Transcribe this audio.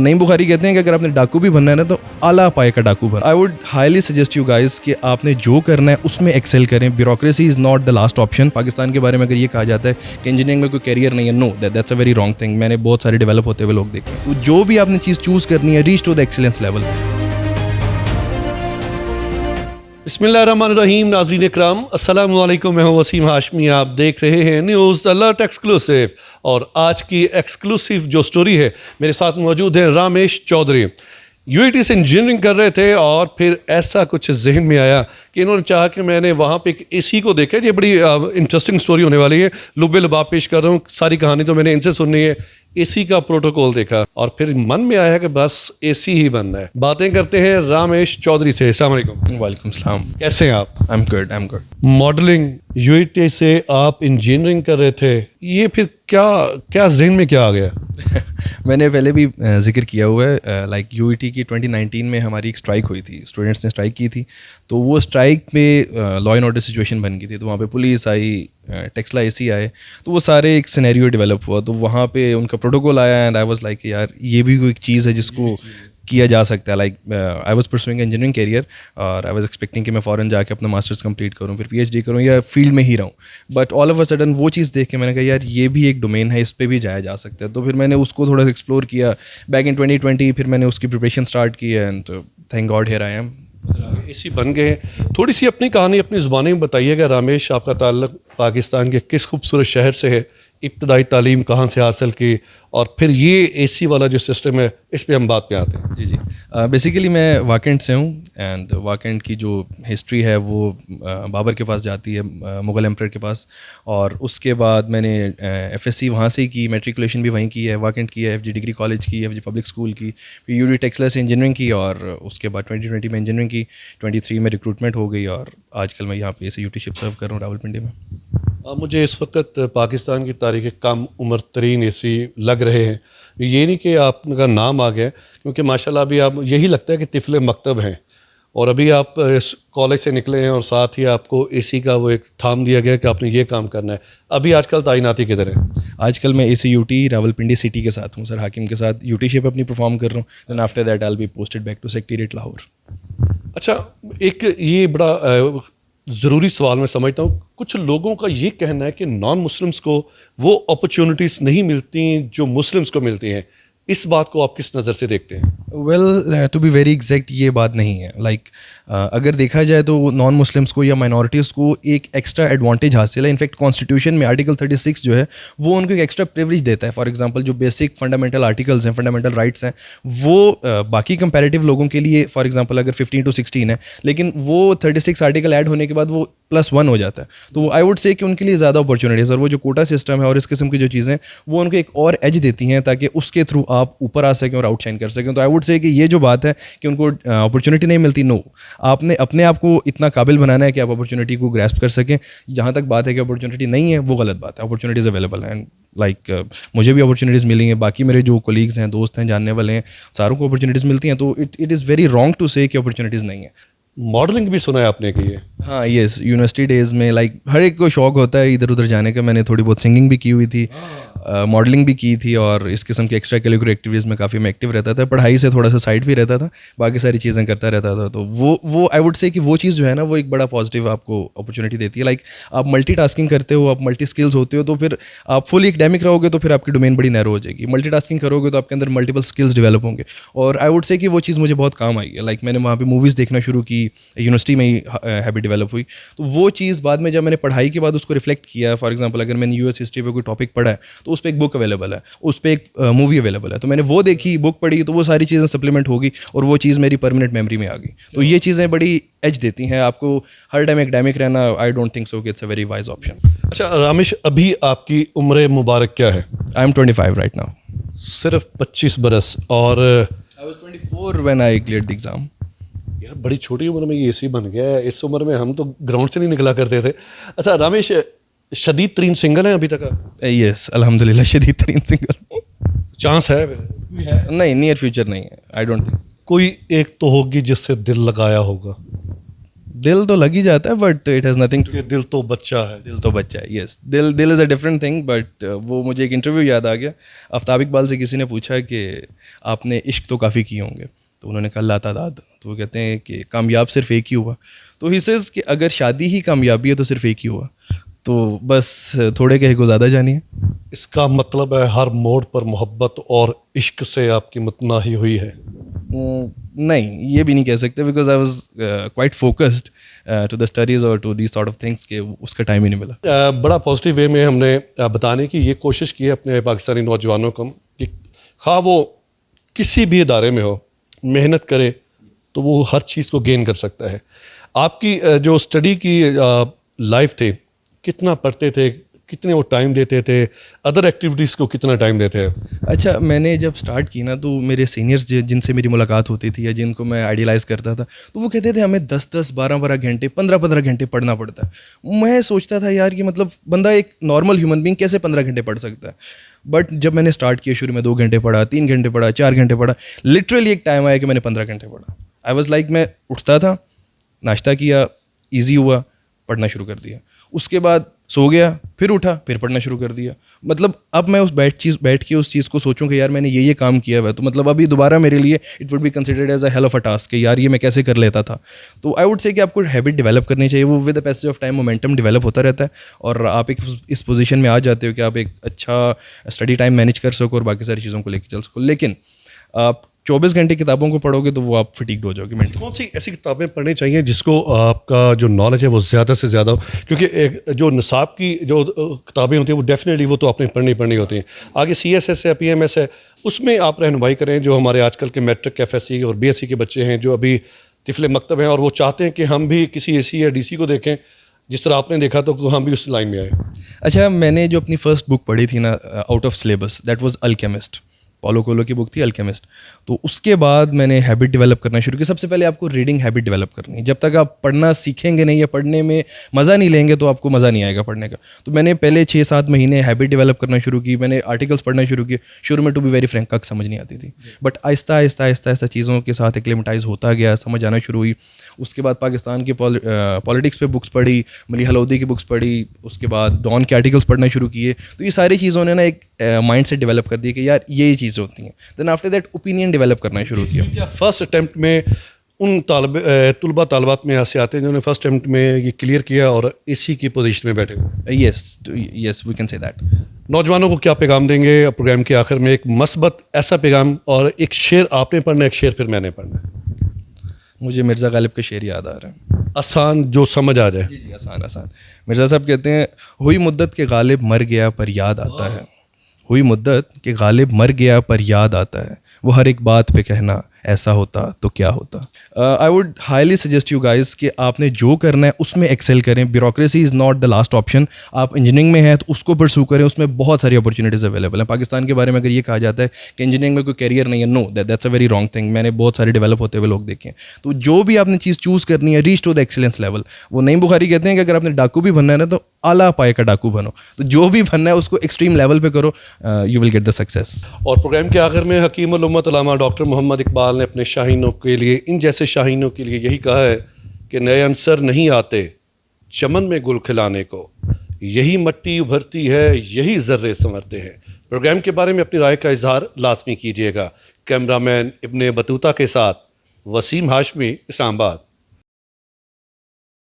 नईम बुखारी कहते हैं कि अगर आपने डाकू भी बनना है ना तो आला पाए का डाकू बन. I would highly suggest you guys कि आपने जो करना है उसमें एक्सेल करें. Bureaucracy is not the last option. Pakistan के बारे में अगर ये कहा जाता है कि इंजीनियरिंग में कोई कैरियर नहीं है, no, that's a very wrong thing. मैंने बहुत सारे डेवलप होते हुए लोग देखे. तो जो भी आपने चीज़ चूज़ करनी है, reach to the excellence level. बिस्मिल्लाहिर्रहमानिर्रहीम. नाज़रीन इकराम, अस्सलाम वालेकुम. मैं हूं वसीम हाशमी. आप देख रहे हैं न्यूज़ अलर्ट एक्सक्लूसिव. और आज की एक्सक्लूसिव जो स्टोरी है, मेरे साथ मौजूद है रामेश चौधरी. यूआईटी से इंजीनियरिंग कर रहे थे और फिर ऐसा कुछ जहन में आया कि इन्होंने चाहा कि मैंने वहाँ पे एक एसी को देखा. ये बड़ी इंटरेस्टिंग स्टोरी होने वाली है. लुब्बे लुबाब पेश कर रहा हूँ. सारी कहानी तो मैंने इनसे सुननी है. एसी का प्रोटोकॉल देखा और फिर मन में आया कि बस एसी ही बनना है. बातें करते हैं रामेश चौधरी से. अस्सलाम वालेकुम. वालेकुम सलाम. कैसे हैं आप? I am good. Modelling UIT से आप इंजीनियरिंग कर रहे थे, ये फिर क्या जहन में क्या आ गया? मैंने पहले भी जिक्र किया हुआ है. लाइक यूईटी की 2019 में हमारी एक स्ट्राइक हुई थी. स्टूडेंट्स ने स्ट्राइक की थी. तो वो स्ट्राइक में लॉ एंड ऑर्डर सिचुएशन बन गई थी. तो वहाँ पे पुलिस आई, टेक्सला एसी आए, तो वो सारे एक सिनेरियो डेवलप हुआ. तो वहाँ पे उनका प्रोटोकॉल आया एंड आई वाज लाइक यार ये भी कोई एक चीज़ है जिसको किया जा सकता है. Like I was pursuing engineering career और आई वाज एक्सपेक्टिंग कि मैं फ़ॉरेन जाके अपना मास्टर्स कंप्लीट करूँ, फिर पीएचडी करूँ या फील्ड में ही रहूँ. But all of a sudden वो चीज़ देख के मैंने कहा यार ये भी एक डोमेन है, इस पर भी जाया जा सकता है. तो फिर मैंने उसको थोड़ा सा एक्सप्लोर किया बैक इन 2020. फिर मैंने उसकी प्रिपरेशन स्टार्ट की and thank God here I am. इसी बन गए. थोड़ी सी अपनी कहानी अपनी ज़ुबानी में बताइएगा. रामेश, आपका ताल्लुक़ पाकिस्तान के किस खूबसूरत शहर से है? इब्तदाई तालीम कहाँ से हासिल की? और फिर ये एसी वाला जो सिस्टम है, इस पे हम बात पे आते हैं. जी. बेसिकली मैं वाकंड से हूँ एंड वाकंड की जो हिस्ट्री है वो बाबर के पास जाती है, मुग़ल एम्परर के पास. और उसके बाद मैंने एफएससी वहाँ से ही की, मैट्रिकुलेशन भी वहीं की है, वाकंड की है, एफजी डिग्री कॉलेज की, एफजी पब्लिक स्कूल की, फिर यूडी टेक्सला से इंजीनियरिंग की और उसके बाद 2020 में इंजीनियरिंग की. 23 में रिक्रूटमेंट हो गई और आजकल मैं यहाँ पे ऐसे यूटीशिप सर्व कर रहा हूँ रावलपिंडी में. मुझे इस वक्त पाकिस्तान की तारीख़ कम उम्र तरीन एसी लग रहे हैं. ये नहीं कि आपका नाम आ गया, क्योंकि माशाल्लाह अभी आप यही लगता है कि तिफले मकतब हैं और अभी आप कॉलेज से निकले हैं और साथ ही आपको एसी का वो एक थाम दिया गया कि आपने ये काम करना है. अभी आजकल तैनाती किधर है? आजकल मैं एसी यूटी रावलपिंडी सिटी के साथ हूँ सर, हाकिम के साथ यूटीशिप अपनी परफॉर्म कर रहा हूँ. Then after that I will be posted back to secretariat Lahore. अच्छा, एक ये बड़ा ज़रूरी सवाल मैं समझता हूँ. कुछ लोगों का ये कहना है कि नॉन मुस्लिम्स को वो अपॉर्चुनिटीज़ नहीं मिलती जो मुस्लिम्स को मिलती हैं. इस बात को आप किस नज़र से देखते हैं? Well, to be very exact ये बात नहीं है. लाइक अगर देखा जाए तो नॉन मुस्लिम्स को या माइनॉरिटीज़ को एक एक्स्ट्रा एडवांटेज हासिल है. इनफैक्ट कॉन्स्टिट्यूशन में आर्टिकल 36 जो है वो उनको एक एक्स्ट्रा प्रिविलेज देता है. फॉर एग्जांपल जो बेसिक फंडामेंटल आर्टिकल्स हैं, फंडामेंटल राइट्स हैं, वो बाकी कंपैरेटिव लोगों के लिए, फॉर एग्जांपल अगर 15 to 16 है, लेकिन वो 36 आर्टिकल ऐड होने के बाद वो +1 हो जाता है. तो आई वुड से कि उनके लिए ज़्यादा अपॉर्चुनिटीज़ और वो जो कोटा सिस्टम है और इस किस्म की जो चीज़ें वो उनको एक और एज देती हैं ताकि उसके थ्रू आप ऊपर आ सकें और आउटशाइन कर सकें. तो आई वुड से कि ये जो बात है कि उनको अपॉर्चुनिटी नहीं मिलती, नो, आपने अपने आप को इतना काबिल बनाना है कि आप अपॉर्चुनिटी को ग्रैस्प कर सकें. जहाँ तक बात है कि अपॉर्चुनिटी नहीं है वो गलत बात है. अपॉर्चुनिटीज़ अवेलेबल हैं. लाइक मुझे भी अपॉर्चुनिटीज़ मिली हैं, बाकी मेरे जो कोलीग्स हैं, दोस्त हैं, जानने वाले हैं, सारों को अपॉर्चुनिटीज़ मिलती हैं. तो it is very wrong to say कि अपॉर्चुनिटीज़ नहीं है. मॉडलिंग भी सुना है आपने कि ये? हाँ, येस. यूनिवर्सिटी डेज़ में लाइक हर एक को शौक होता है इधर उधर जाने का. मैंने थोड़ी बहुत सिंगिंग भी की हुई थी, मॉडलिंग भी की थी और इस किस्म की एक्स्ट्रा करिकुलर एक्टिविटीज़ में काफ़ी मैं एक्टिव रहता था. पढ़ाई से थोड़ा सा साइड भी रहता था, बाकी सारी चीज़ें करता रहता था. तो वो आई वुड से कि वो चीज़ जो है ना वो एक बड़ा पॉजिटिव आपको अपॉर्चुनिटी देती है. लाइक आप मल्टीटास्किंग करते हो, आप मल्टी स्किल्स होते हो, तो फिर आप फुली एकेडमिक रहोगे तो फिर आपकी डोमेन बड़ी नैरो हो जाएगी. मल्टीटास्किंग करोगे तो आपके अंदर मल्टीपल स्किल्स डेवलप होंगे. और आई वुड से कि वो चीज़ मुझे बहुत काम आई है. लाइक मैंने वहाँ पे मूवीज़ देखना शुरू की, यूनिवर्सिटी में ही हैबिट डेवलप हुई. तो वो चीज़ बाद में जब मैंने पढ़ाई के बाद उसको रिफ्लेक्ट किया, फॉर एग्जांपल अगर मैंने यूएस हिस्ट्री पे कोई टॉपिक पढ़ा है तो उस पर एक बुक अवेलेबल है, उस पर एक मूवी अवेलेबल है. तो मैंने वो देखी, बुक पढ़ी, तो वो सारी चीज़ें सप्लीमेंट होगी और वो चीज़ मेरी परमानेंट मेमोरी में आ गई. तो ये चीज़ें बड़ी एज देती हैं आपको. हर टाइम एकेडमिक रहना आई डोंट थिंक सो कि it's a very wise option. अच्छा रामेश, अभी आपकी उम्र मुबारक क्या है? I am 25 right now. सिर्फ 25 बरस. और I was 24 when I cleared the exam. यार बड़ी छोटी उम्र में ये एसी बन गया है. इस उम्र में हम तो ग्राउंड से नहीं निकला करते थे. अच्छा रामेश, शदीद तरीन सिंगल हैं अभी तक? यस, अल्हम्दुलिल्लाह शदीद तरीन सिंगल. चांस है? नहीं, नियर फ्यूचर नहीं है. I don't think. कोई एक तो होगी जिससे दिल लगाया होगा. دل تو لگ ہی جاتا ہے but it has nothing to. یہ دل تو بچہ ہے. دل تو بچہ ہے, یس. دل از اے ڈفرنٹ تھنگ. بٹ وہ مجھے ایک انٹرویو یاد آ گیا, آفتاب اقبال سے کسی نے پوچھا کہ آپ نے عشق تو کافی کیے ہوں گے, تو انہوں نے کہا لاتعداد. تو وہ کہتے ہیں کہ کامیاب صرف ایک ہی ہوا. تو ہی سیز کہ اگر شادی ہی کامیابی ہے تو صرف ایک ہی ہوا, تو بس تھوڑے کہے کو زیادہ جانیے. اس کا مطلب ہے ہر موڑ پر محبت اور عشق سے آپ کی متناہی ہوئی ہے. نہیں, یہ بھی نہیں کہہ سکتے, because I was quite focused to the studies اور to these sort of things کہ اس کا ٹائم ہی نہیں ملا. بڑا پازیٹیو وے میں ہم نے بتانے کی یہ کوشش کی ہے اپنے پاکستانی نوجوانوں کو کہ خواہ وہ کسی بھی ادارے میں ہو, محنت کرے تو وہ ہر چیز کو گین کر سکتا ہے. آپ کی جو اسٹڈی کی لائف تھی, کتنا پڑھتے تھے, کتنے وہ ٹائم دیتے تھے, ادر ایکٹیویٹیز کو کتنا ٹائم دیتے ہیں؟ اچھا, میں نے جب اسٹارٹ کی نا تو میرے سینئرز جن سے میری ملاقات ہوتی تھی یا جن کو میں آئیڈیلائز کرتا تھا, تو وہ کہتے تھے ہمیں 10 12 گھنٹے 15 گھنٹے پڑھنا پڑتا ہے. میں سوچتا تھا یار کہ مطلب بندہ ایک نارمل ہیومن بینگ کیسے 15 گھنٹے پڑھ سکتا ہے. بٹ جب میں نے اسٹارٹ کیا شروع میں 2 گھنٹے پڑھا, 3 گھنٹے پڑھا, 4 گھنٹے پڑھا, لٹرلی ایک ٹائم آیا کہ میں نے 15 گھنٹے پڑھا. آئی واز لائک, میں اٹھتا تھا, ناشتہ کیا, ایزی ہوا, پڑھنا شروع کر دیا. اس کے بعد سو گیا, پھر اٹھا, پھر پڑھنا شروع کر دیا. مطلب اب میں اس بیٹھ کے اس چیز کو سوچوں کہ یار میں نے یہ کام کیا ہوا ہے, تو مطلب ابھی دوبارہ میرے لیے it would be considered as a hell of a task کہ یار یہ میں کیسے کر لیتا تھا. تو آئی وڈ سے کہ آپ کو ہیبٹ ڈیولپ کرنی چاہیے, وہ with the passage of time momentum develop ہوتا رہتا ہے, اور آپ ایک اس پوزیشن میں آ جاتے ہو کہ آپ ایک اچھا اسٹڈی ٹائم مینیج کر سکو اور باقی ساری چیزوں کو لے کے چل سکو. لیکن آپ 24 گھنٹے کتابوں کو پڑھو گے تو وہ آپ فٹیگڈ ہو جاؤ گے مینٹلی. کون سی ایسی کتابیں پڑھنی چاہیے جس کو آپ کا جو نالج ہے وہ زیادہ سے زیادہ ہو؟ کیونکہ ایک جو نصاب کی جو کتابیں ہوتی ہیں وہ ڈیفینیٹلی وہ تو آپ نے پڑھنی ہوتی ہیں. آگے CSS ہے, PMS ہے, اس میں آپ رہنمائی کریں جو ہمارے آج کل کے میٹرک FSC اور BSc کے بچے ہیں جو ابھی طفل مکتب ہیں اور وہ چاہتے ہیں کہ ہم بھی کسی AC یا DC کو دیکھیں جس طرح آپ نے دیکھا تو ہم بھی اس لائن میں آئے. اچھا, میں نے جو اپنی فرسٹ بک پڑھی تھی نا out of syllabus, that was Alchemist. Paulo Coelho کی بک تھی الکیمسٹ. تو اس کے بعد میں نے ہیبٹ ڈیولپ کرنا شروع کی. سب سے پہلے آپ کو ریڈنگ ہیبٹ ڈیولپ کرنی ہے. جب تک آپ پڑھنا سیکھیں گے نہیں یا پڑھنے میں مزہ نہیں لیں گے تو آپ کو مزہ نہیں آئے گا پڑھنے کا. تو میں نے پہلے 6-7 مہینے ہیبٹ ڈیولپ کرنا شروع کی. میں نے آرٹیکلس پڑھنا شروع کیے. شروع میں ٹو بی ویری فرینک کک سمجھ نہیں آتی تھی, بٹ آہستہ آہستہ چیزوں کے ساتھ ایکلیمیٹائز ہوتا گیا, سمجھ آنا شروع ہوئی. اس کے بعد پاکستان کی پالیٹکس پہ بکس پڑھی, ملی ہلودی کی بکس پڑھی, اس کے بعد ڈان کے آرٹیکلس پڑھنا شروع کیے. تو یہ ساری چیزوں نے نا ایک مائنڈ سیٹ ڈیولپ کر دی کہ یار یہ چیزیں ہوتی ہیں. Then after that opinion develop کرنا شروع کیا. فرسٹ اٹیمپٹ میں ان طلبہ طالبات میں ایسے آتے ہیں جنہوں نے فرسٹ اٹیمپٹ میں یہ کلیئر کیا اور اسی کی پوزیشن میں بیٹھے ہوئے. یس وی کین سے دیٹ. نوجوانوں کو کیا پیغام دیں گے پروگرام کے آخر میں؟ ایک مثبت ایسا پیغام, اور ایک شعر آپ نے پڑھنا ہے, ایک شعر پھر میں نے پڑھنا ہے. مجھے مرزا غالب کا شعر یاد آ رہا ہے, آسان جو سمجھ آ جائے. جی آسان. مرزا صاحب کہتے ہیں, ہوئی مدت کے غالب مر گیا پر یاد آتا ہے, ہوئی مدت کہ غالب مر گیا پر یاد آتا ہے, وہ ہر ایک بات پہ کہنا ایسا ہوتا تو کیا ہوتا. I would highly suggest you guys کہ آپ نے جو کرنا ہے اس میں ایکسل کریں. Bureaucracy is not the last option. آپ انجینئرنگ میں ہیں تو اس کو پرسو کریں, اس میں بہت ساری اپارچونیٹیز اویلیبل ہیں. پاکستان کے بارے میں اگر یہ کہا جاتا ہے کہ انجینئرنگ میں کوئی کیریئر نہیں ہے, no, that's a very wrong thing. میں نے بہت سارے ڈیولپ ہوتے ہوئے لوگ دیکھے ہیں. تو جو بھی آپ نے چیز چوز کرنی ہے, reach to the excellence level. وہ نعیم بخاری کہتے ہیں کہ اگر آپ نے ڈاکو بھی بننا ہے نا تو اعلیٰ پائے کا ڈاکو بنو. تو جو بھی بننا ہے اس کو ایکسٹریم لیول پہ کرو, you will get the success. اور پروگرام کے آخر میں حکیم الامت علامہ ڈاکٹر محمد اقبال نے اپنے شاہینوں کے لیے, ان جیسے شاہینوں کے لیے یہی کہا ہے کہ نئے عنصر نہیں آتے چمن میں گل کھلانے کو, یہی مٹی ابھرتی ہے, یہی ذرے سنورتے ہیں. پروگرام کے بارے میں اپنی رائے کا اظہار لازمی کیجیے گا. کیمرہ مین ابن بطوطہ کے ساتھ وسیم ہاشمی, اسلام آباد.